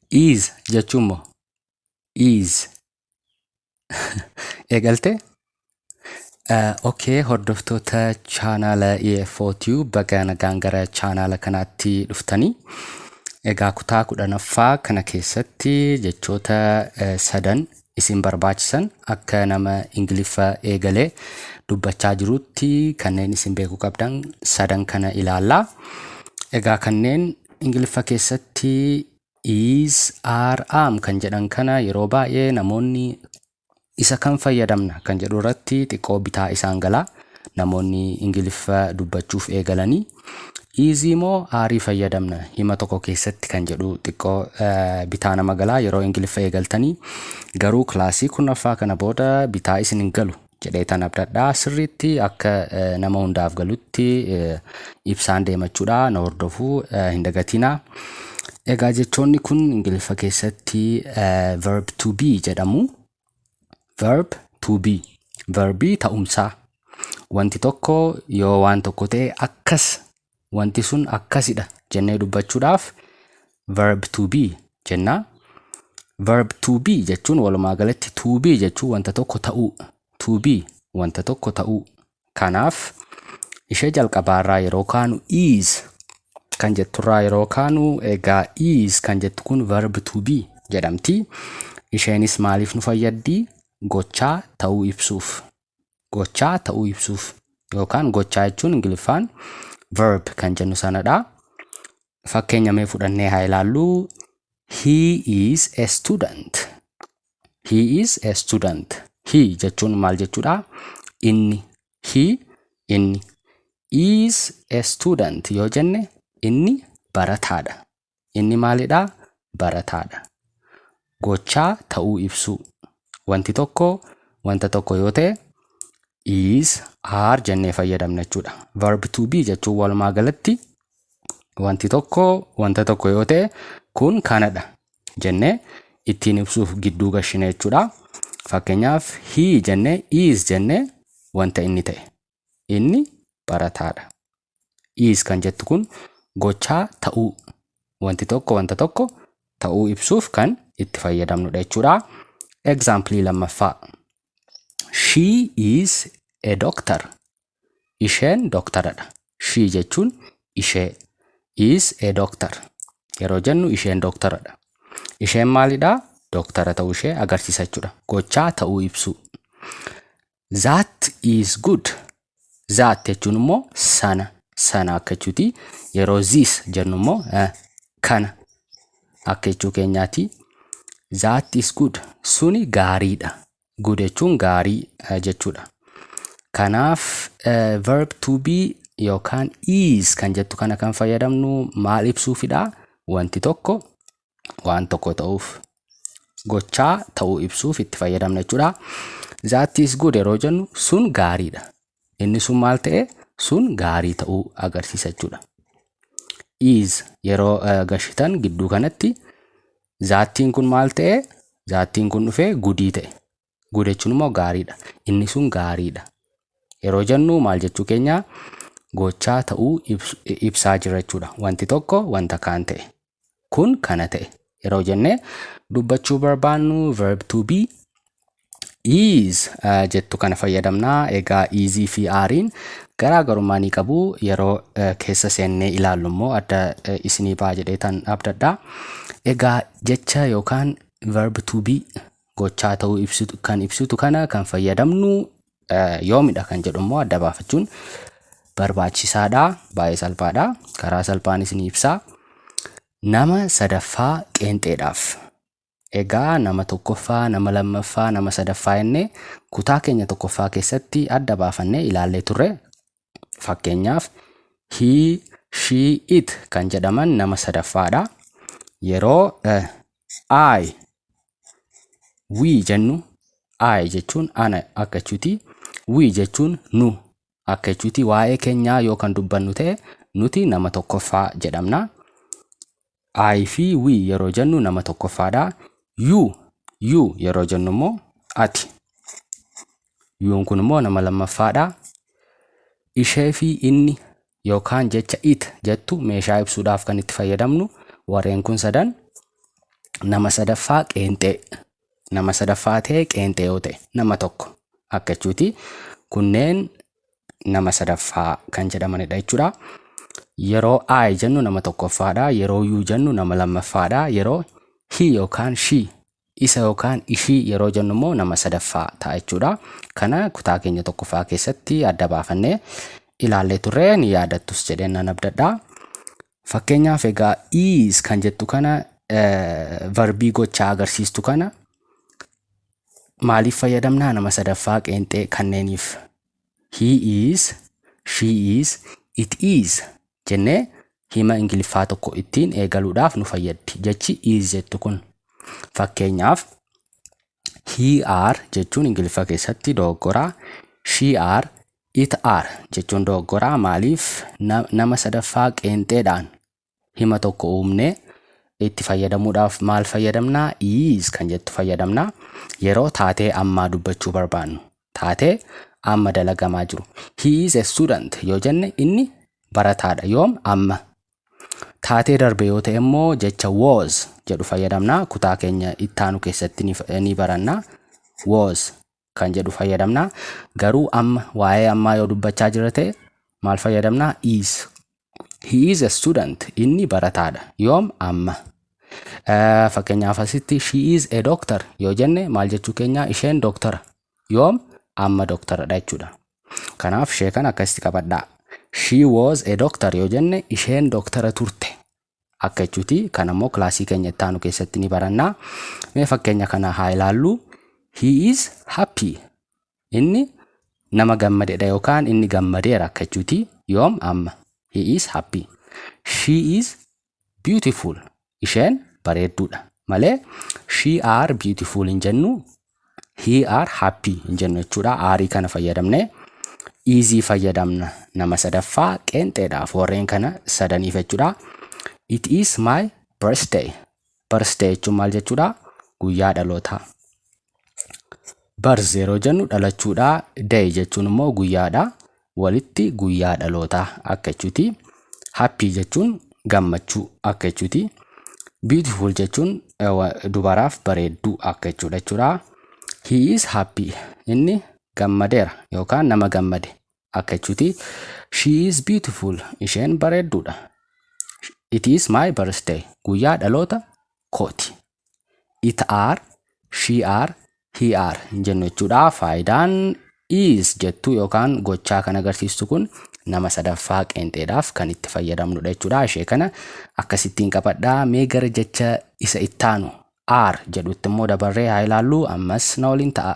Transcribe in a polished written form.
Is jechuun immoo is. Eegalte? Okay, hordoftoota chaanaala EFOTube baga nagaan gara chaanaala kanaatti dhuftanii. Egaa kutaa 10ffaa kana keessatti jechoota sadan isin barbaachisan akka nama Ingiliffa eegalee dubbachaa jirutti kanneen isin beekuu qabdan sadan kana ilaallaa. Egaa kanneen Ingiliffa keessatti is, are, am kan jedhan kana yeroo baay'ee namoonni isa kan fayyadamna kan jedhu irratti xiqqoo bitaa isaan galaa. Namoonni Ingiliffa dubbachuuf eegalanii easy moo are fayyadamna hima tokko keessatti kan jedhu xiqqoo bitaa nama galaa yeroo Ingiliffa eegaltanii. Garuu kilaasii 10ffaa kana booda bitaa isin hin galu jedheetan abdadhaa. Sirriitti akka nama hundaaf galutti ibsaan deemachuudha. Na hordofuu hin dagatinaa. Egaa jechoonni kun Ingiliffa keessatti verb to be jedhamu. Verb to be. Verbii ta'umsaa. Wanti tokko yoo waan tokko ta'e akkas, wanti sun akkasidha jennee dubbachuudhaaf verb to be jenna. Verb to be jechuun walumaa galatti to be jechuun wanta tokko ta'uu. To be wanta tokko ta'uu. Kanaaf ishee jalqabaarraa yeroo kaanu is kan jetturraa yeroo kaanu egaa is kan jettu kun verb to be jedhamti. Isheenis maaliif nu fayyaddi? Gochaa ta'uu ibsuuf. Gochaa ta'uu ibsuuf yookaan gochaa jechuun Ingiliffaan verb kan jennu sanadha. Fakkeenya mee fudhannee haa ilaallu. He is a student. He is a student. He jechuun maal jechuudha? Inni. He inni. Is a student yoo jenne inni barataadha. Inni maalidha? Barataadha. Gochaa ta'uu ibsuu. Wanti tokko wanta tokko yoo ta'e is, are jennee fayyadamna jechuudha. Verb to be jechuun walumaa galatti wanti tokko wanta tokko yoo ta'e kun kanadha jennee ittiin ibsuuf gidduu gashine jechuudha. Fakkeenyaaf he jennee is jennee wanta inni ta'e. Inni barataadha. Is kan jettu kun gochaa ta'uu. Wanti tokko wanta tokko ta'uu ibsuuf kan itti fayyadamnudha jechuudha. Example lammaffaa. She is a doctor. Isheen doktaradha. She jechuun ishee. Is a doctor. Yeroo jennu isheen doktaradha. Isheen maalidha? Doktara ta'uu ishee agarsiisa jechuudha. Gochaa ta'uu ibsu. That is good. That jechuun immoo sana. Sana akka jechuuti. Yeroo this jennu immoo kana akka jechuu keenyaati. That is good. Suni gaariidha. Good jechuun gaarii jechuudha. Kanaaf verb to be yookaan is kan jettu kana kan fayyadamnu maal ibsuufidha? Wanti tokko waan tokko ta'uuf. Gochaa ta'uu ibsuuf itti fayyadamna jechuudha. That is good yeroo jennu sun gaariidha. Inni sun maal ta'e? Sun gaarii ta'uu agarsiisa jechuudha. Is yeroo gashitan gidduu kanatti zaattiin kun maal ta'e? Zaattiin kun dhufee gudii ta'e. Good jechuun immoo gaariidha. Inni sun gaariidha. Yeroo jennu maal jechuu keenya? Gochaa ta'uu ibsaa jira jechuudha. Wanti tokko wanta kaan ta'e. Kun kana ta'e. Yeroo jennee dubbachuu barbaannu verb to be is jettu kana fayyadamnaa. Egaa easy fi arein garaagarummaa ni qabu. Yeroo keessa seennee ilaallu immoo adda isinii ba'a jedheetan abdadhaa. Egaa jecha yookaan verb to be gochaa ta'uu ibsitu kan ibsitu kana kan fayyadamnu yoomidha kan jedhu immoo adda baafachuun barbaachisaadha. Baay'ee salphaadha. Karaa salphaan isin ibsaa. Nama sadaffaa qeenxeedhaaf. Egaa nama tokkoffaa, nama lammaffaa, nama sadaffaa jennee kutaa keenya tokkoffaa keessatti adda baafannee ilaallee turre. Fakkeenyaaf he, she, it kan jedhaman nama sadaffaadha. Yeroo I, we jennu I jechuun ana akka jechuuti. We jechuun nu akka jechuuti. Waa'ee keenyaa yoo kan dubbannu ta'e nuti nama tokkoffaa jedhamna. I fi we yeroo jennu nama tokkoffaadha. You yeroo jennu immoo ati. Yuun kun immoo nama lammaffaadha. Ishee fi inni yookaan jecha it jettu meeshaa ibsuudhaaf kan itti fayyadamnu warreen kun sadan nama sadaffaa qeenxee. Nama sadaffaa ta'e qeenxee yoo ta'e nama tokko akka jechuuti. Kunneen nama sadaffaa kan jedhamanidha jechuudha. Yeroo I jennu nama tokkoffaadha. Yeroo U jennu nama lammaffaadha. Yeroo he yookaan she isa yookaan ishii yeroo jennu immoo nama sadaffaa ta'a jechuudha. Kana kutaa keenya tokkoffaa keessatti adda baafannee ilaallee turre ni yaadattus jedheen nan abdadha. Fakkeenyaaf egaa is kan jettu kana verbii gochaa agarsiistu kana maaliif fayyadamna? Nama sadaffaa qeenxee kanneeniif. He is, she is, it is jennee hima Ingiliffaa tokko ittiin eegaluudhaaf nu fayyaddi. Jechi is jettu kun fakkeenyaaf he are jechuun Ingiliffa keessatti dogoggoraa. She are, it are jechuun dogoggoraa. Maaliif? Nama sadaffaa qeenxeedhaan hima tokko uumnee itti fayyadamuudhaaf maal fayyadamna? Is kan jettu fayyadamna. Yeroo taatee ammaa dubbachuu barbaannu. Taatee amma dalagamaa jiru. He is a student yoo jenne inni barataadha. Yoom? Amma. Taatee darbe yoo ta'e immoo jecha was jedhu fayyadamna. Kutaa keenya ittaanu keessatti ni baranna. Was kan jedhu fayyadamna. Garuu amma waa'ee ammaa yoo dubbachaa jira ta'e maal fayyadamna? Is. He is a student. Inni barataadha. Yoom? Amma. Fakkeenyaaf asitti she is a doctor yoo jenne maal jechuu keenya? Isheen doktara. Yoom? Amma doktaradha jechuudha. Kanaaf ishee kana akkasitti qabadhaa. She was a doctor yoo jenne isheen doktara turte akka jechuuti. Kana immoo kilaasii keenya ittaanu keessatti ni baranna. Mee fakkeenya kana haa ilaallu. He is happy. Inni nama gammadeedha yookaan inni gammadeera akka jechuuti. Yoom? Amma. He is happy. She is beautiful. Isheen bareedduudha. Malee she are beautiful hin jennu. He are happy hin jennu jechuudha. Aarii kana fayyadamne easy fayyadamna. Nama sadaffaa qeenxeedhaaf warreen kana sadaniif jechuudha. It is my birthday. Birthday jechuun maal jechuudha? Guyyaa dhalootaa. Birth yeroo jennu dhalachuudha. Day jechuun immoo guyyaadha. Walitti guyyaa dhalootaa akka jechuuti. Happy jechuun gammachuu akka jechuuti. Beautiful jechuun dubaraaf bareedduu akka jechuudha. He is happy. Inni gammadeera yookaan nama gammade akka jechuuti. She is beautiful. Isheen bareedduudha. It is my birthday. Guyyaa dhaloota kooti. It are, she are, he are hin jennu jechuudha. Faayidaan is jettu yookaan gochaa kan agarsiistu kun nama sadaffaa qeenxeedhaaf kan itti fayyadamnudha jechuudha. Ishee kana akkasittiin qabadhaa. Mee gara jecha isa ittaanu are jedhutti immoo dabarree haa ilaallu. Ammas na waliin ta'a.